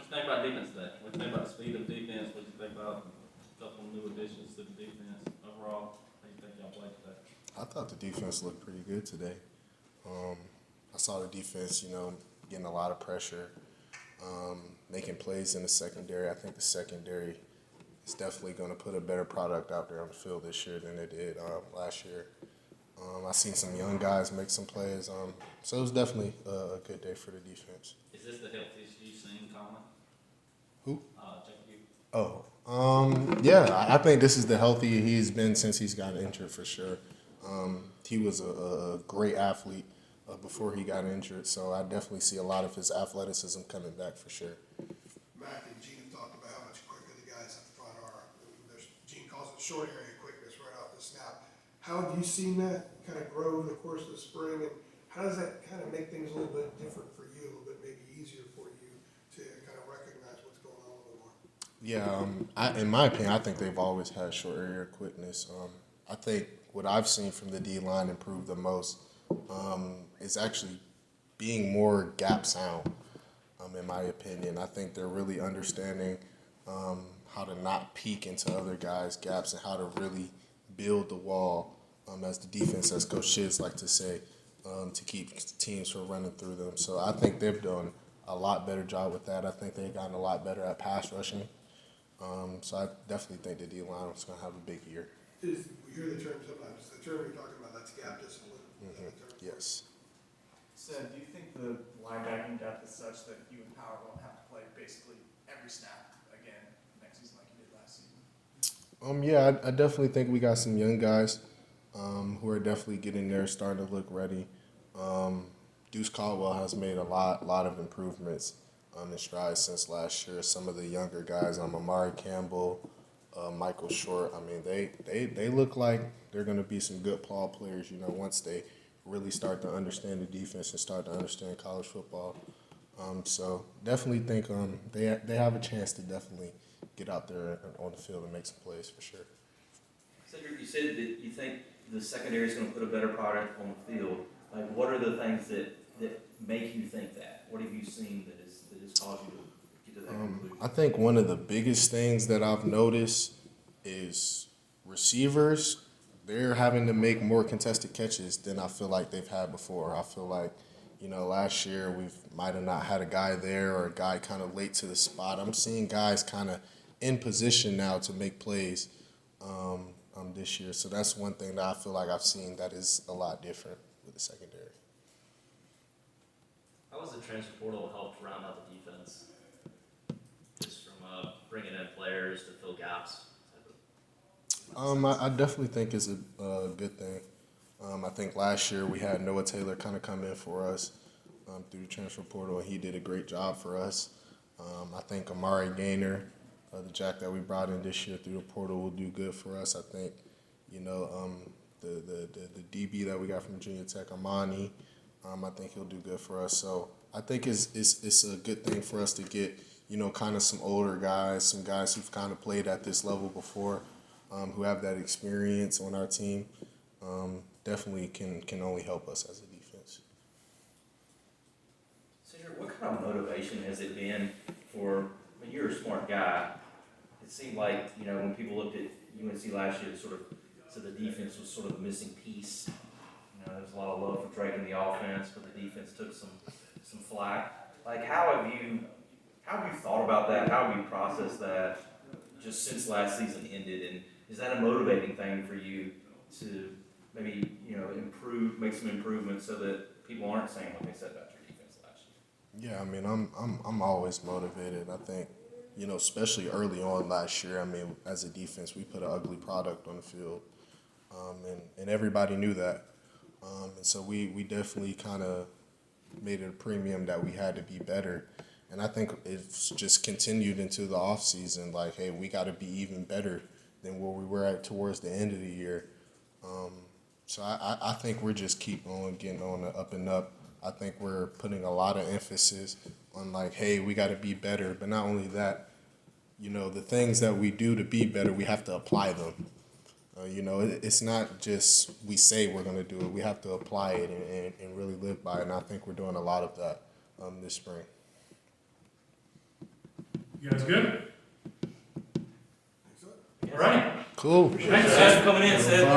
you think about defense today? What you think about the speed of defense? What you think about a couple of new additions to the defense overall? How you think y'all played today? I thought the defense looked pretty good today. Um, I saw the defense, getting a lot of pressure, making plays in the secondary. I think the secondary is definitely going to put a better product out there on the field this year than they did last year. I seen some young guys make some plays, so it was definitely a good day for the defense. Is this the healthiest you've seen, Colin? Who? Jacob. Yeah, I think this is the healthiest he's been since he's got injured for sure. He was a great athlete before he got injured, so I definitely see a lot of his athleticism coming back for sure. Mac and Gene talked about how much quicker the guys up front are. Gene calls it short area quickness right off the snap. How have you seen that kind of grow over the course of the spring, and how does that kind of make things a little bit different for you, a little bit maybe easier for you to kind of recognize what's going on a little more? Yeah, in my opinion, I think they've always had short area quickness. I think what I've seen from the D line improve the most is actually being more gap sound. In my opinion, I think they're really understanding how to not peek into other guys' gaps and how to really build the wall, as the defense, as Coach Shiz like to say, to keep teams from running through them. So I think they've done a lot better job with that. I think they've gotten a lot better at pass rushing. So I definitely think the D line is going to have a big year. We hear the term sometimes. The term you're talking about, that's gap discipline. Yes. Said, do you think the linebacking depth is such that you and Power won't have to play basically every snap again next season like you did last season? Yeah, I definitely think we got some young guys who are definitely getting there, starting to look ready. Deuce Caldwell has made a lot of improvements in strides since last year. Some of the younger guys, Amari Campbell, Michael Short. I mean, they look like they're going to be some good ball players. Once they really start to understand the defense and start to understand college football. So definitely think they have a chance to definitely get out there on the field and make some plays for sure. Cedric, you said that you think the secondary is going to put a better product on the field. Like, what are the things that make you think that? What have you seen that has caused you to get to that conclusion? I think one of the biggest things that I've noticed is receivers. They're having to make more contested catches than I feel like they've had before. I feel like, last year we might have not had a guy there or a guy kind of late to the spot. I'm seeing guys kind of in position now to make plays this year. So that's one thing that I feel like I've seen that is a lot different with the secondary. How has the transfer portal helped round out the defense? Just from bringing in players to fill gaps? I definitely think it's a good thing. I think last year we had Noah Taylor kind of come in for us through the transfer portal, and he did a great job for us. I think Amari Gaynor, the jack that we brought in this year through the portal, will do good for us. I think, the DB that we got from Virginia Tech, Amani, I think he'll do good for us. So I think it's a good thing for us to get, kind of some older guys, some guys who've kind of played at this level before, who have that experience on our team. Definitely can only help us as a defense. Cedric, what kind of motivation has it been for, you're a smart guy. It seemed like, when people looked at UNC last year, so the defense was sort of the missing piece. There was a lot of love for Drake in the offense, but the defense took some flack. Like, how have you thought about that? How have you processed that just since last season ended? And is that a motivating thing for you to maybe, make some improvements so that people aren't saying what they said about your defense last year? Yeah, I mean, I'm always motivated. I think, especially early on last year, as a defense, we put an ugly product on the field, and everybody knew that. And so we definitely kind of made it a premium that we had to be better. And I think it's just continued into the offseason, like, hey, we got to be even better than where we were at towards the end of the year. So I think we're just keep on getting on the up and up. I think we're putting a lot of emphasis on, like, hey, we got to be better. But not only that, the things that we do to be better, we have to apply them. It's not just we say we're going to do it. We have to apply it and really live by it. And I think we're doing a lot of that this spring. You guys good? So, All right. Cool. Thanks for coming in, Sid.